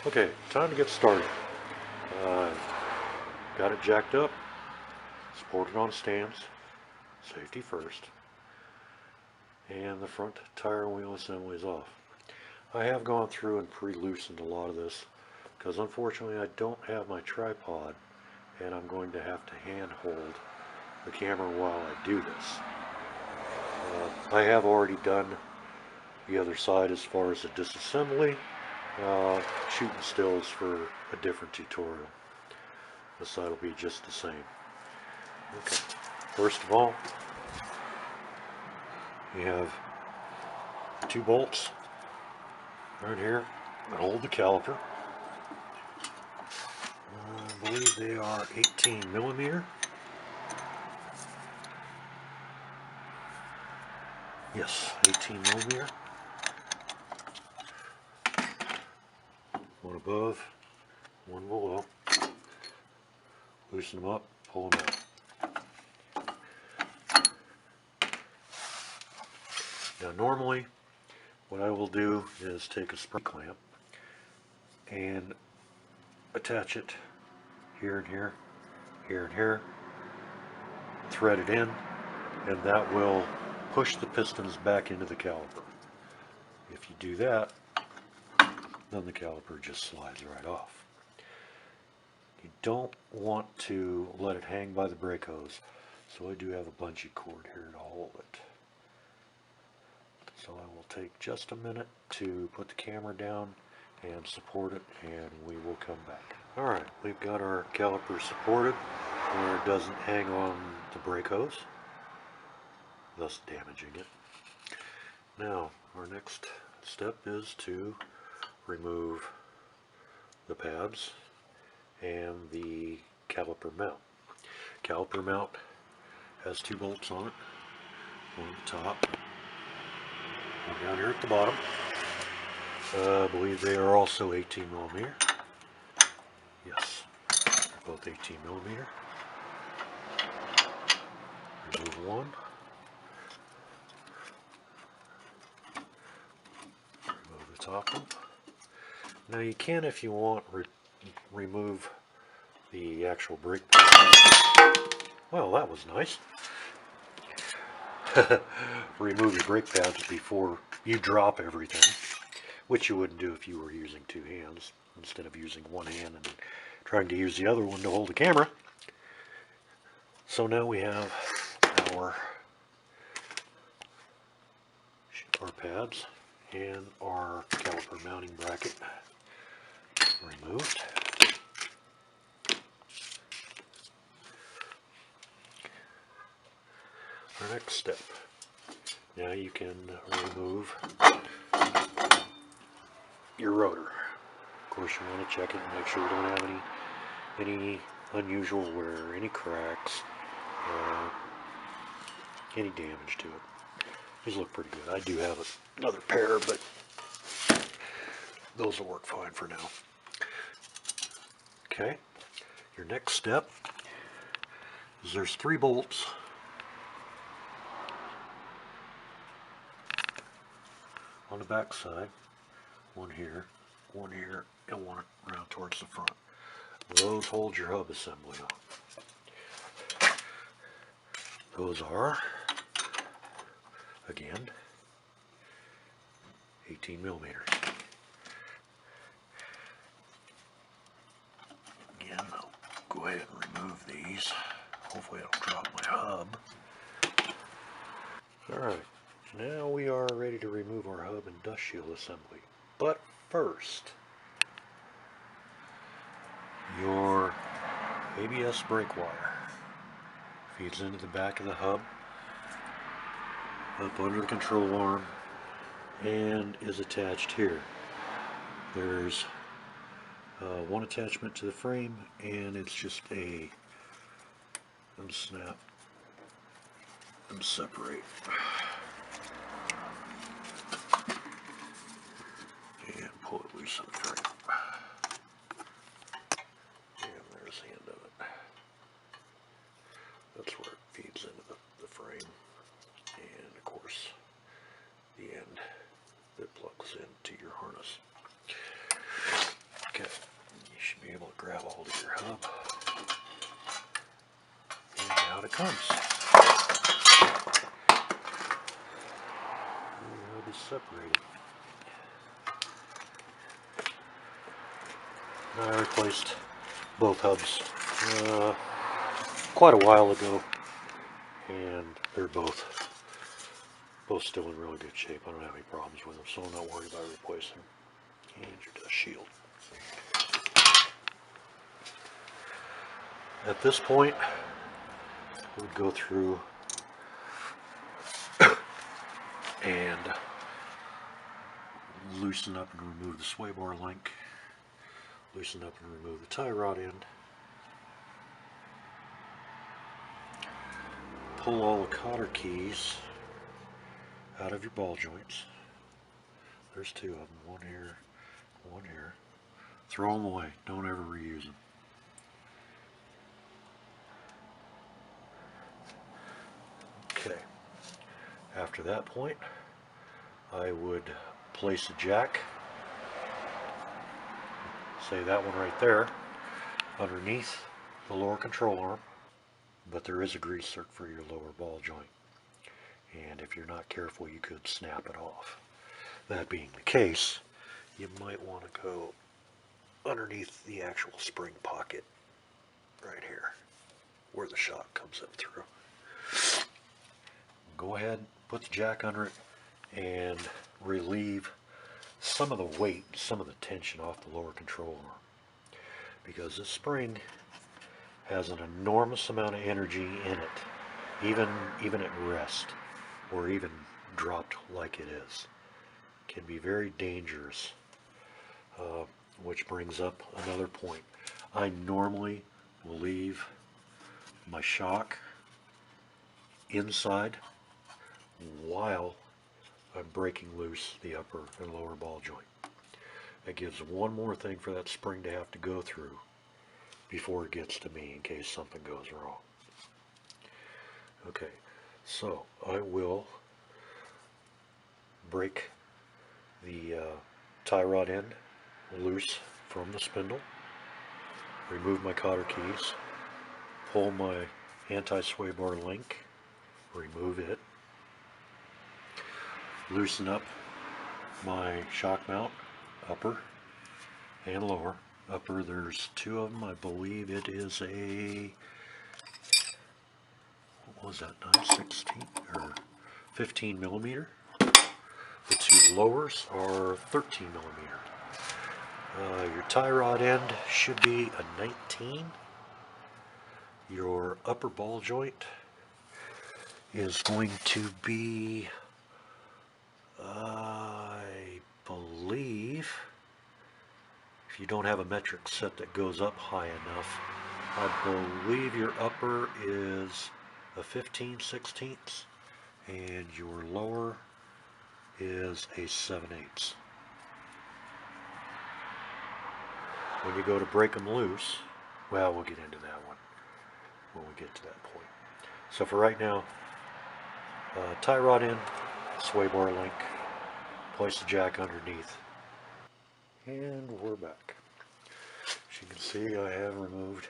Okay, time to get started. Got it jacked up, supported on stands, safety first, and the front tire and wheel assembly is off. I have gone through and pre-loosened a lot of this because unfortunately I don't have my tripod and I'm going to have to hand hold the camera while I do this. I have already done the other side as far as the disassembly, shooting stills for a different tutorial. This side will be just the same. Okay, first of all, you have two bolts right here that hold the caliper. I believe they are 18 millimeter. Yes, 18 millimeter. One above, one below. Loosen them up, pull them out. Now normally, what I will do is take a spring clamp and attach it here and here, here and here, thread it in, and that will push the pistons back into the caliper. If you do that, then the caliper just slides right off. You don't want to let it hang by the brake hose, so I do have a bungee cord here to hold it. So I will take just a minute to put the camera down and support it, and we will come back. Alright, we've got our caliper supported where it doesn't hang on the brake hose, thus damaging it. Now, our next step is to remove the pads and the caliper mount. Caliper mount has two bolts on it, one at the top, one down here at the bottom. I believe they are also 18 millimeter. Yes, they're both 18 millimeter. Remove one. Remove the top one. Now you can, if you want, remove the actual brake pads. Well, that was nice. Remove your brake pads before you drop everything, which you wouldn't do if you were using two hands instead of using one hand and trying to use the other one to hold the camera. So now we have our pads and our caliper mounting bracket removed. Our next step. Now you can remove your rotor. Of course, you want to check it and make sure you don't have any unusual wear, any cracks, any damage to it. These look pretty good. I do have another pair, but those will work fine for now. Okay, your next step is there's 3 bolts on the back side, one here, and one around towards the front. Those hold your hub assembly on. Those are, again, 18 millimeters. Again, I'll go ahead and remove these. Hopefully I don't drop my hub. Alright, now we are ready to remove our hub and dust shield assembly. But first, your ABS brake wire feeds into the back of the hub, up under the control arm, and is attached here. There's one attachment to the frame, and it's just a unsnap and separate. And pull it loose of the frame. And there's the end of it. That's where it feeds into the frame. And of course, the end that plugs into your harness. comes. The hub is separated. I replaced both hubs quite a while ago, and they're both still in really good shape. I don't have any problems with them, so I'm not worried about replacing them. And your dust shield. At this point, we would go through and loosen up and remove the sway bar link, loosen up and remove the tie rod end, pull all the cotter keys out of your ball joints. There's two of them, one here, one here. Throw them away, don't ever reuse them. Okay, after that point, I would place a jack, say that one right there, underneath the lower control arm, but there is a grease zerk for your lower ball joint, and if you're not careful you could snap it off. That being the case, you might want to go underneath the actual spring pocket right here where the shock comes up through. Go ahead, put the jack under it, and relieve some of the weight, some of the tension off the lower control arm, because this spring has an enormous amount of energy in it, even at rest or even dropped like it is. It can be very dangerous, which brings up another point. I normally will leave my shock inside while I'm breaking loose the upper and lower ball joint. It gives one more thing for that spring to have to go through before it gets to me in case something goes wrong. Okay, so I will break the tie rod end loose from the spindle, remove my cotter keys, pull my anti-sway bar link, remove it, loosen up my shock mount, upper and lower. Upper, there's two of them. I believe it is a, what was that, 9/16 or 15 millimeter. The two lowers are 13 millimeter. Your tie rod end should be a 19. Your upper ball joint is going to be, I believe, if you don't have a metric set that goes up high enough, I believe your upper is a 15/16 and your lower is a 7/8. When you go to break them loose, well, we'll get into that one when we get to that point. So for right now, tie rod in, sway bar link, place the jack underneath, and we're back. As you can see, I have removed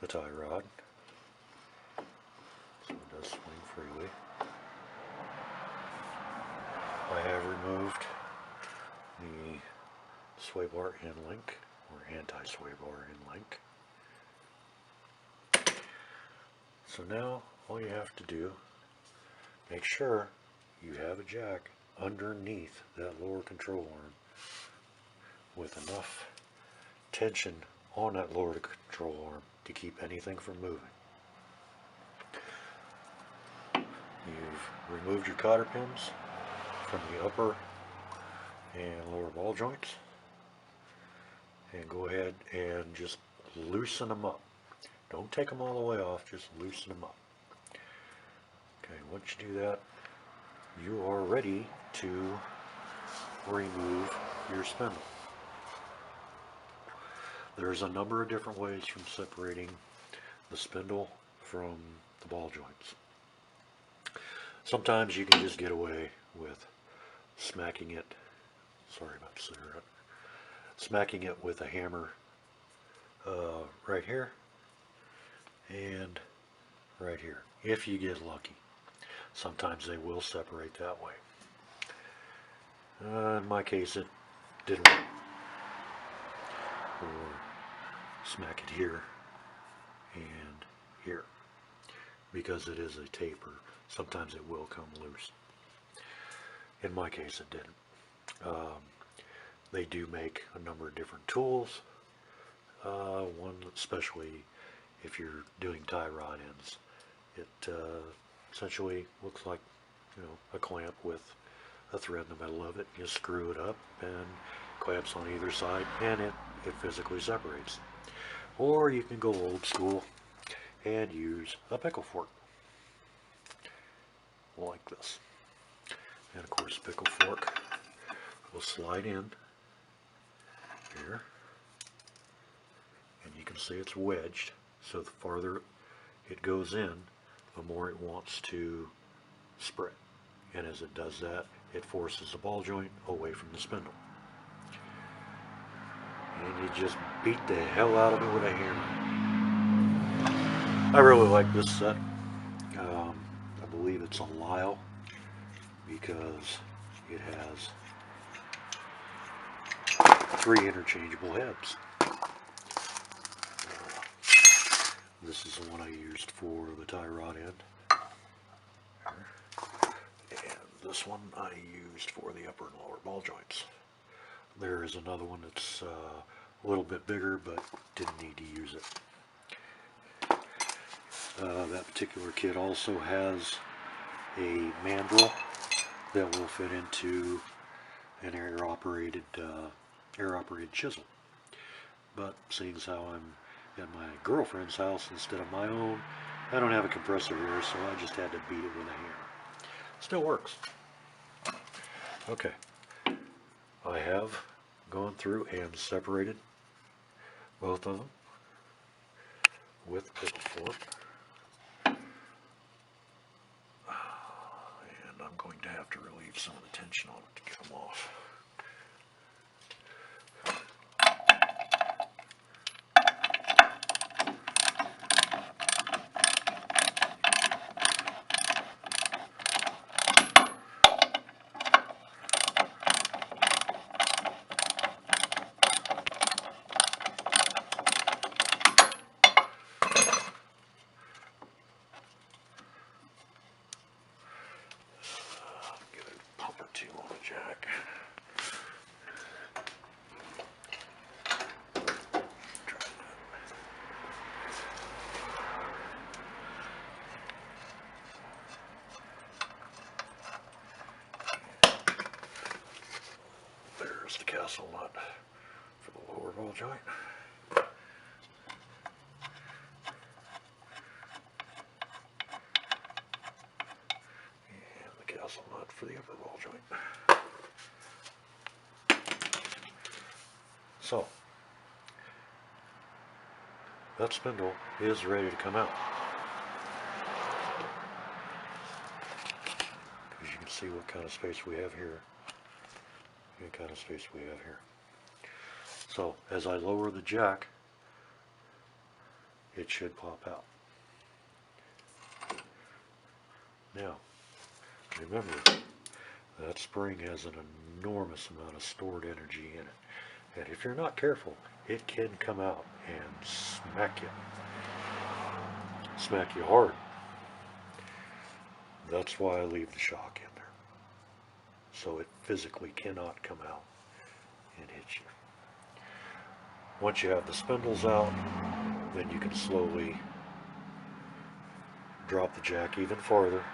the tie rod, so it does swing freely. I have removed the sway bar end link, or anti-sway bar end link. So now all you have to do, make sure you have a jack underneath that lower control arm with enough tension on that lower control arm to keep anything from moving. You've removed your cotter pins from the upper and lower ball joints, and go ahead and just loosen them up. Don't take them all the way off, just loosen them up. Okay, once you do that, you are ready to remove your spindle. There's a number of different ways from separating the spindle from the ball joints. Sometimes you can just get away with smacking it, sorry about the cigarette, smacking it with a hammer right here, and right here, if you get lucky. Sometimes they will separate that way. In my case, it didn't work. Or smack it here and here, because it is a taper. Sometimes it will come loose. In my case, it didn't. They do make a number of different tools. One especially if you're doing tie rod ends, it essentially looks like, a clamp with a thread in the middle of it. You screw it up and clamps on either side, and it physically separates. Or you can go old school and use a pickle fork like this. And of course, pickle fork will slide in here, and you can see it's wedged, so the farther it goes in, the more it wants to spread. And as it does that, it forces the ball joint away from the spindle. And you just beat the hell out of it with a hammer. I really like this set. I believe it's a Lyle, because it has 3 interchangeable heads. This is the one I used for the tie rod end. And this one I used for the upper and lower ball joints. There is another one that's a little bit bigger, but didn't need to use it. That particular kit also has a mandrel that will fit into an air-operated chisel. But seeing as how I'm at my girlfriend's house instead of my own, I don't have a compressor here, so I just had to beat it with a hammer. Still works. Okay, I have gone through and separated both of them with pickle fork. And I'm going to have to relieve some of the tension on it to get them off. Jack. There's the castle nut for the lower ball joint. And the castle nut for the upper ball joint. So, that spindle is ready to come out. As you can see what kind of space we have here. What kind of space we have here. So, as I lower the jack, it should pop out. Now, remember, that spring has an enormous amount of stored energy in it. And if you're not careful, it can come out and smack you. Smack you hard. That's why I leave the shock in there. So it physically cannot come out and hit you. Once you have the spindles out, then you can slowly drop the jack even farther,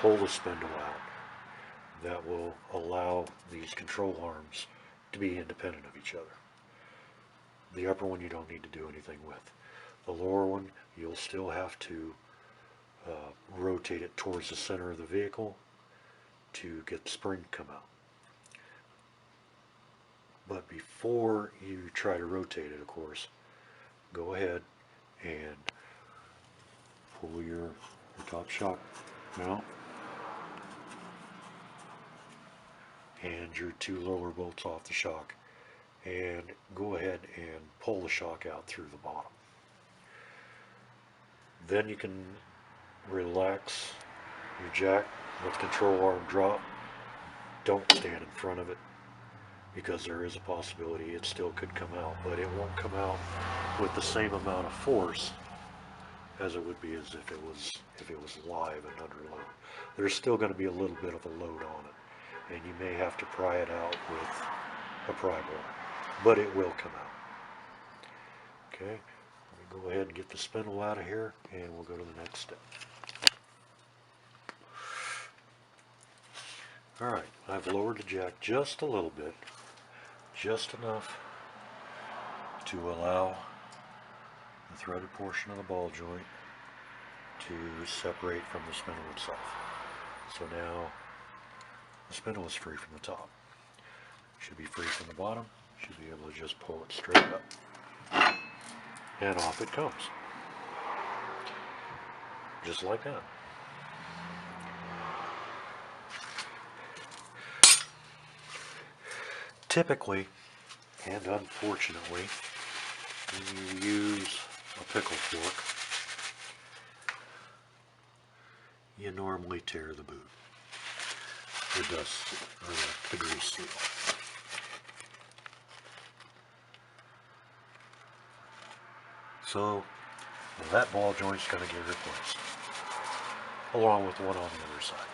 pull the spindle out. That will allow these control arms to be independent of each other. The upper one you don't need to do anything with. The lower one, you'll still have to rotate it towards the center of the vehicle to get the spring to come out. But before you try to rotate it, of course, go ahead and pull your top shock mount and your 2 lower bolts off the shock, and go ahead and pull the shock out through the bottom. Then you can relax your jack, let the control arm drop. Don't stand in front of it because there is a possibility it still could come out, but it won't come out with the same amount of force as it would be as if it was live and under load. There's still going to be a little bit of a load on it, and you may have to pry it out with a pry bar, but it will come out. Okay, let me go ahead and get the spindle out of here, and we'll go to the next step. Alright, I've lowered the jack just a little bit, just enough to allow the threaded portion of the ball joint to separate from the spindle itself. So now the spindle is free from the top. Should be free from the bottom. Should be able to just pull it straight up. And off it comes. Just like that. Typically, and unfortunately, when you use a pickle fork, you normally tear the boot, the dust, or the grease seal. So that ball joint's going to get replaced, along with one on the other side.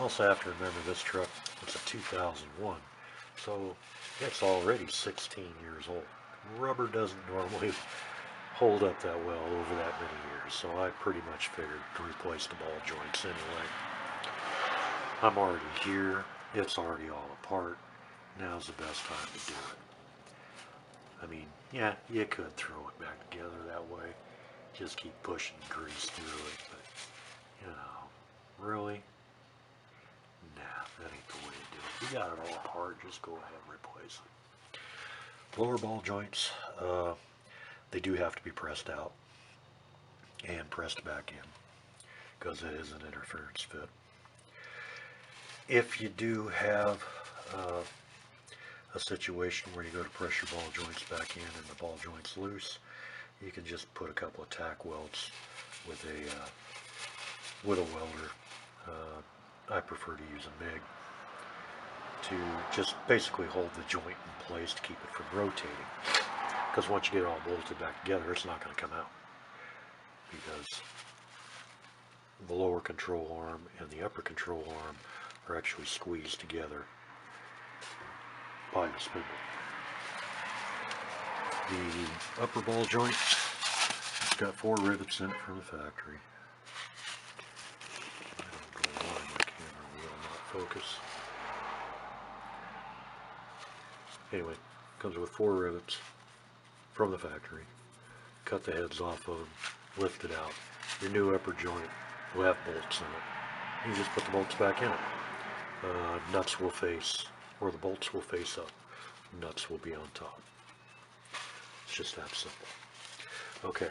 Also have to remember this truck, it's a 2001, so it's already 16 years old. Rubber doesn't normally hold up that well over that many years, so I pretty much figured to replace the ball joints anyway. I'm already here, it's already all apart, now's the best time to do it. I mean, yeah, you could throw it back together that way, just keep pushing grease through it, but, you know, really? Nah, that ain't the way to do it. You got it all apart, just go ahead and replace it. Lower ball joints, they do have to be pressed out and pressed back in because it is an interference fit. If you do have a situation where you go to press your ball joints back in and the ball joint's loose, you can just put a couple of tack welds with a welder. I prefer to use a MIG to just basically hold the joint in place to keep it from rotating. Because once you get it all bolted back together, it's not going to come out. Because the lower control arm and the upper control arm are actually squeezed together by the spindle. The upper ball joint, it's got 4 rivets in it from the factory. I don't know why my camera will not focus. Anyway, comes with 4 rivets from the factory. Cut the heads off of them, lift it out. Your new upper joint will have bolts in it. You just put the bolts back in it. Nuts will face, or the bolts will face up. Nuts will be on top. It's just that simple. Okay.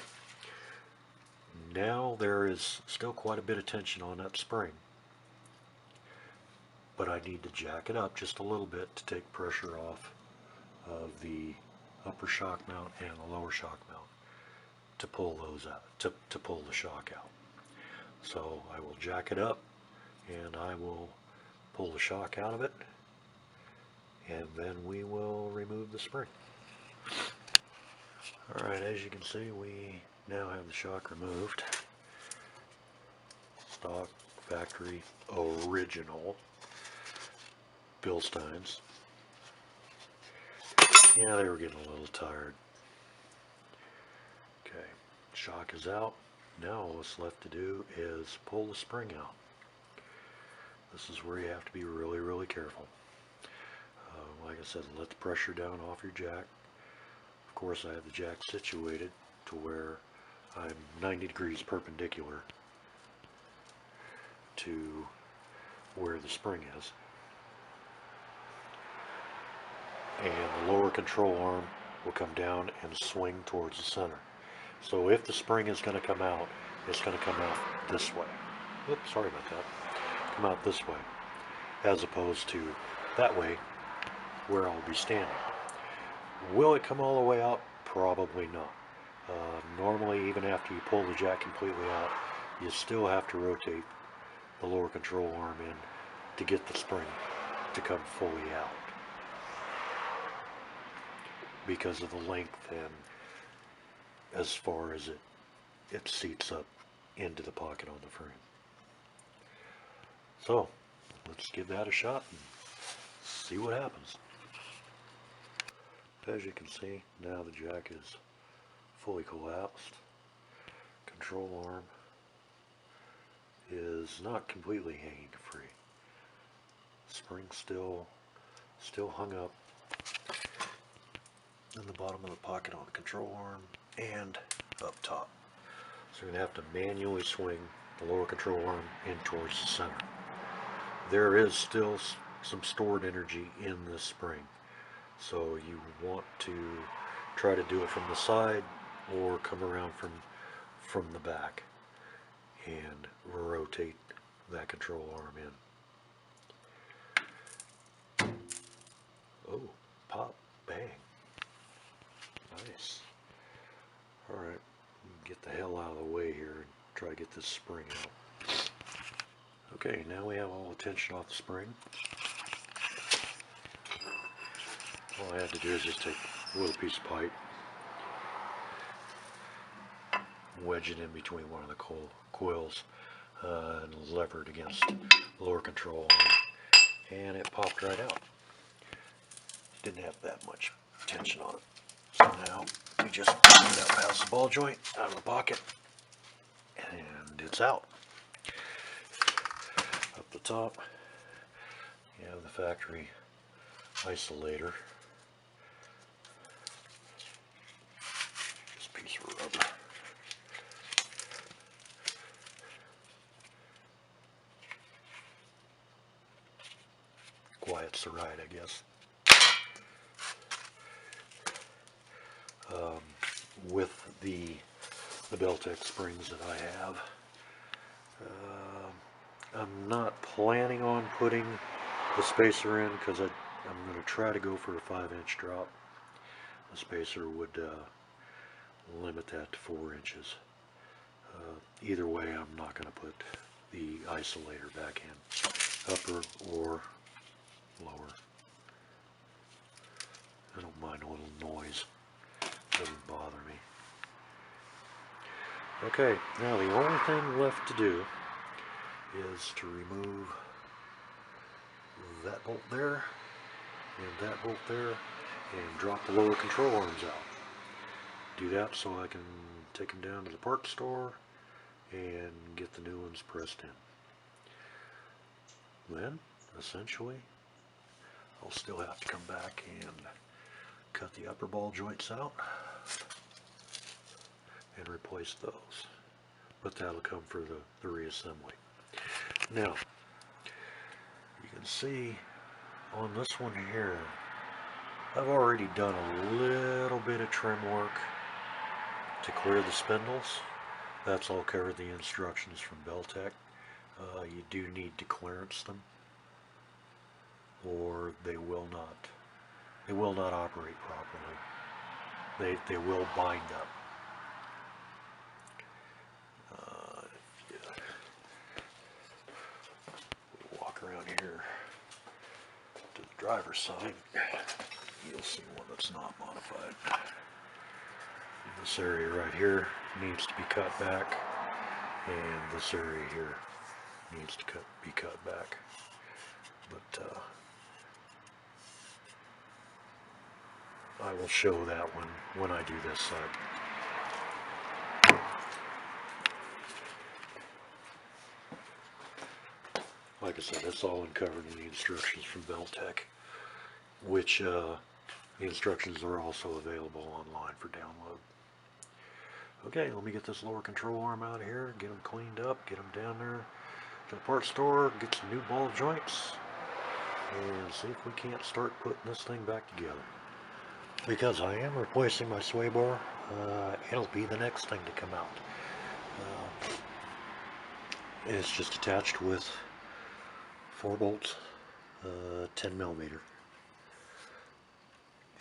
Now there is still quite a bit of tension on that spring, but I need to jack it up just a little bit to take pressure off of the upper shock mount and the lower shock mount to pull those out, to pull the shock out. So I will jack it up and I will pull the shock out of it, and then we will remove the spring. Alright, as you can see, we now have the shock removed. Stock, factory, original Bilsteins. Yeah, they were getting a little tired. Okay, shock is out. Now all that's left to do is pull the spring out. This is where you have to be really, really careful. Like I said, let the pressure down off your jack. Of course, I have the jack situated to where I'm 90 degrees perpendicular to where the spring is. And the lower control arm will come down and swing towards the center. So if the spring is going to come out, it's going to come out this way. Oops, sorry about that. Come out this way, as opposed to that way where I'll be standing. Will it come all the way out? Probably not. Normally, even after you pull the jack completely out, you still have to rotate the lower control arm in to get the spring to come fully out because of the length and as far as it seats up into the pocket on the frame. So let's give that a shot and see what happens. As you can see, now the jack is fully collapsed. Control arm is not completely hanging free. Spring still hung up in the bottom of the pocket on the control arm and up top. So you're going to have to manually swing the lower control arm in towards the center. There is still some stored energy in this spring, so you want to try to do it from the side or come around from the back and rotate that control arm in. Oh, pop, bang. Nice. Alright, get the hell out of the way here and try to get this spring out. Okay, now we have all the tension off the spring. All I have to do is just take a little piece of pipe, wedge it in between one of the coils, and lever it against the lower control arm, and it popped right out. Didn't have that much tension on it. So now we just get that past the ball joint out of the pocket, and it's out. Up the top, you have the factory isolator. This piece of rubber. Quiets the ride, I guess. With the Beltec springs that I have, I'm not planning on putting the spacer in because I'm going to try to go for a 5-inch drop. The spacer would limit that to 4 inches. Either way, I'm not going to put the isolator back in, upper or lower. I don't mind a little noise. Doesn't bother me. Okay, now the only thing left to do is to remove that bolt there and that bolt there and drop the lower control arms out. Do that so I can take them down to the parts store and get the new ones pressed in. Then, essentially, I'll still have to come back and cut the upper ball joints out and replace those, but that'll come for the reassembly. Now, you can see on this one here, I've already done a little bit of trim work to clear the spindles. That's all covered in the instructions from Beltec. You do need to clearance them, or they will not operate properly. They will bind up. Walk around here to the driver's side, you'll see one that's not modified. This area right here needs to be cut back, and this area here needs to be cut back. But I will show that when I do this side. Like I said, it's all uncovered in the instructions from Beltec, which the instructions are also available online for download. Okay, let me get this lower control arm out of here, get them cleaned up, get them down there to the parts store, get some new ball joints, and see if we can't start putting this thing back together. Because I am replacing my sway bar, it'll be the next thing to come out. It's just attached with 4 bolts, 10mm.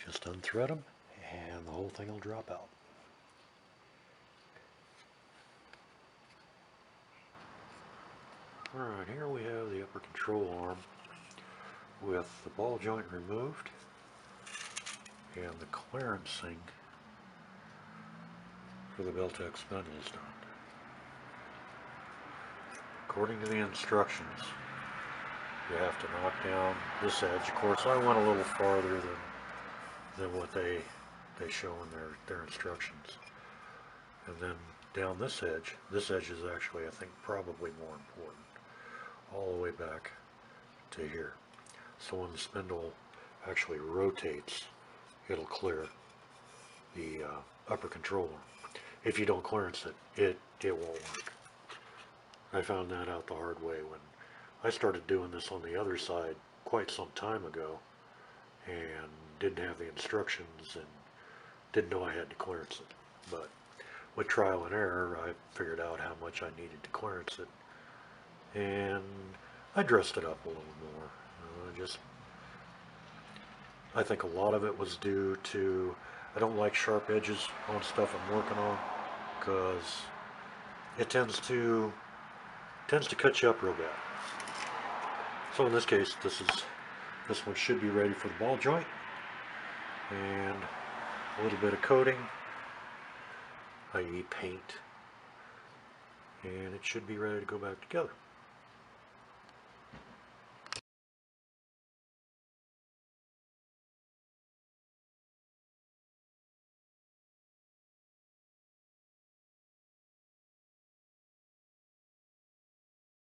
Just unthread them, and the whole thing will drop out. Alright, here we have the upper control arm with the ball joint removed and the clearancing for the Beltex spindles done. According to the instructions, you have to knock down this edge. Of course, I went a little farther than what they show in their instructions. And then down this edge is actually, I think, probably more important, all the way back to here. So when the spindle actually rotates, it'll clear the upper control arm. If you don't clearance it, it won't work. I found that out the hard way when I started doing this on the other side quite some time ago and didn't have the instructions and didn't know I had to clearance it. But with trial and error, I figured out how much I needed to clearance it, and I dressed it up a little more. I think a lot of it was due to, I don't like sharp edges on stuff I'm working on, because it tends to cut you up real bad. So in this case, this one should be ready for the ball joint, and a little bit of coating, i.e. paint, and it should be ready to go back together.